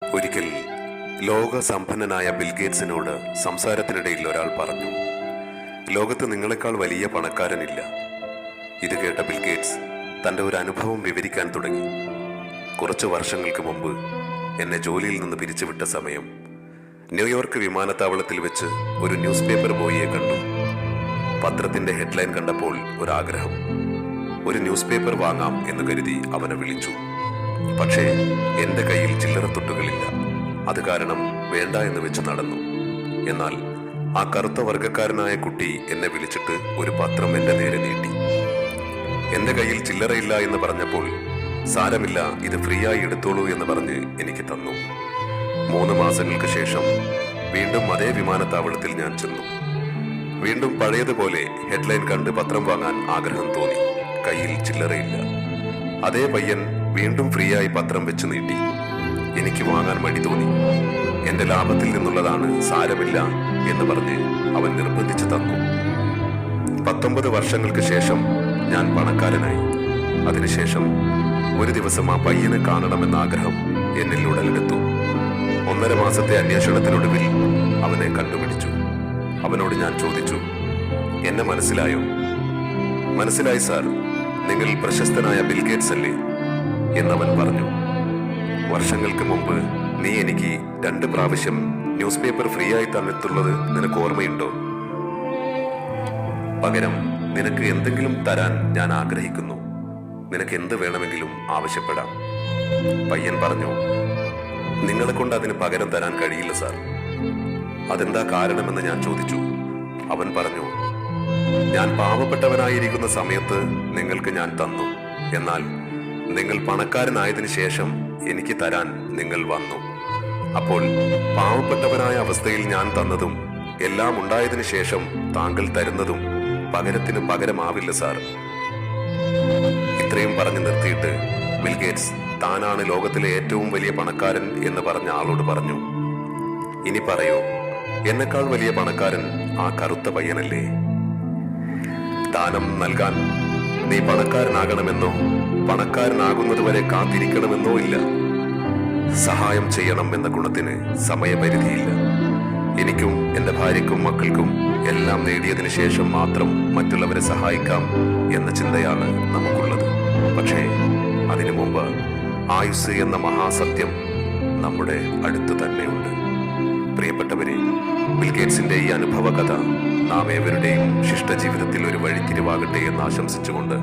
ഒരിക്കൽ ലോക സമ്പന്നനായ ബിൽഗേറ്റ്സിനോട് സംസാരത്തിനിടയിൽ ഒരാൾ പറഞ്ഞു, ലോകത്ത് നിങ്ങളെക്കാൾ വലിയ പണക്കാരനില്ല. ഇത് കേട്ട ബിൽഗേറ്റ്സ് തൻ്റെ ഒരു അനുഭവം വിവരിക്കാൻ തുടങ്ങി. കുറച്ചു വർഷങ്ങൾക്ക് മുമ്പ് എന്നെ ജോലിയിൽ നിന്ന് പിരിച്ചുവിട്ട സമയം ന്യൂയോർക്ക് വിമാനത്താവളത്തിൽ വെച്ച് ഒരു ന്യൂസ് പേപ്പർ ബോയിയെ കണ്ടു. പത്രത്തിന്റെ ഹെഡ്ലൈൻ കണ്ടപ്പോൾ ഒരാഗ്രഹം, ഒരു ന്യൂസ് പേപ്പർ വാങ്ങാം എന്ന് കരുതി അവനെ വിളിച്ചു. പക്ഷേ എന്റെ കയ്യിൽ ചില്ലറത്തൊട്ടുകളില്ല. അത് കാരണം വേണ്ട എന്ന് വെച്ച് നടന്നു. എന്നാൽ ആ കറുത്ത വർഗക്കാരനായ കുട്ടി എന്നെ വിളിച്ചിട്ട് ഒരു പത്രം എന്റെ നേരെ നീട്ടി. എന്റെ കയ്യിൽ ചില്ലറയില്ല എന്ന് പറഞ്ഞപ്പോൾ, സാരമില്ല, ഇത് ഫ്രീ ആയി എടുത്തോളൂ എന്ന് പറഞ്ഞ് എനിക്ക് തന്നു. 3 മാസങ്ങൾക്ക് ശേഷം വീണ്ടും അതേ വിമാനത്താവളത്തിൽ ഞാൻ ചെന്നു. വീണ്ടും പഴയതുപോലെ ഹെഡ്ലൈൻ കണ്ട് പത്രം വാങ്ങാൻ ആഗ്രഹം തോന്നി. കയ്യിൽ ചില്ലറയില്ല. അതേ പയ്യൻ വീണ്ടും ഫ്രീ ആയി പത്രം വെച്ച് നീട്ടി. എനിക്ക് വാങ്ങാൻ മടി തോന്നി. എന്റെ ലാഭത്തിൽ നിന്നുള്ളതാണ്, സാരമില്ല എന്ന് പറഞ്ഞ് അവൻ നിർബന്ധിച്ചു തന്നു. 19 വർഷങ്ങൾക്ക് ശേഷം ഞാൻ പണക്കാരനായി. അതിനുശേഷം ഒരു ദിവസം ആ പയ്യനെ കാണണമെന്ന ആഗ്രഹം എന്നിൽ ഉടലെടുത്തു. 1.5 മാസത്തെ അന്വേഷണത്തിനൊടുവിൽ അവനെ കണ്ടുപിടിച്ചു. അവനോട് ഞാൻ ചോദിച്ചു, എന്നെ മനസ്സിലായോ? മനസ്സിലായി സാർ, നിങ്ങൾ പ്രശസ്തനായ ബിൽഗേറ്റ്സ് അല്ലേ എന്നവൻ പറഞ്ഞു. വർഷങ്ങൾക്ക് മുമ്പ് നീ എനിക്ക് 2 പ്രാവശ്യം ന്യൂസ് പേപ്പർ ഫ്രീ ആയി തന്നിട്ടുള്ളത് നിനക്ക് ഓർമ്മയുണ്ടോ? പകരം നിനക്ക് എന്തെങ്കിലും തരാൻ ഞാൻ ആഗ്രഹിക്കുന്നു. നിനക്ക് എന്ത് വേണമെങ്കിലും ആവശ്യപ്പെടാം. പയ്യൻ പറഞ്ഞു, നിങ്ങളെ കൊണ്ട് അതിന് പകരം തരാൻ കഴിയില്ല സാർ. അതെന്താ കാരണമെന്ന് ഞാൻ ചോദിച്ചു. അവൻ പറഞ്ഞു, ഞാൻ പാവപ്പെട്ടവനായിരിക്കുന്ന സമയത്ത് നിങ്ങൾക്ക് ഞാൻ തന്നു. എന്നാൽ നിങ്ങൾ പണക്കാരനായതിനു ശേഷം എനിക്ക് തരാൻ നിങ്ങൾ വന്നു. അപ്പോൾ പാവപ്പെട്ടവനായ അവസ്ഥയിൽ ഞാൻ തന്നതും എല്ലാം ഉണ്ടായതിനു ശേഷം താങ്കൾ തരുന്നതും പകരത്തിന് പകരമാവില്ല സാർ. ഇത്രയും പറഞ്ഞു നിർത്തിയിട്ട് ബിൽഗേറ്റ്സ് താനാണ് ലോകത്തിലെ ഏറ്റവും വലിയ പണക്കാരൻ എന്ന് പറഞ്ഞ ആളോട് പറഞ്ഞു, ഇനി പറയോ, എന്നെക്കാൾ വലിയ പണക്കാരൻ ആ കറുത്ത പയ്യനല്ലേ? ദാനം നൽകാൻ നീ പണക്കാരനാകണമെന്നോ പണക്കാരനാകുന്നതുവരെ കാത്തിരിക്കണമെന്നോ ഇല്ല. സഹായം ചെയ്യണം എന്ന ഗുണത്തിന് സമയപരിധിയില്ല. എനിക്കും എന്റെ ഭാര്യയ്ക്കും മക്കൾക്കും എല്ലാം നേടിയതിനു ശേഷം മാത്രം മറ്റുള്ളവരെ സഹായിക്കാം എന്ന ചിന്തയാണ് നമുക്കുള്ളത്. പക്ഷേ അതിനു മുമ്പ് ആയുസ് എന്ന മഹാസത്യം നമ്മുടെ അടുത്ത് തന്നെയുണ്ട്. പ്രിയപ്പെട്ടവരെ, ബിൽഗേറ്റ്സിന്റെ ഈ അനുഭവ കഥ നാം ഏവരുടെയും ശിഷ്ടജീവിതത്തിൽ ഒരു വഴിത്തിരിവാകട്ടെ എന്ന് ആശംസിച്ചുകൊണ്ട്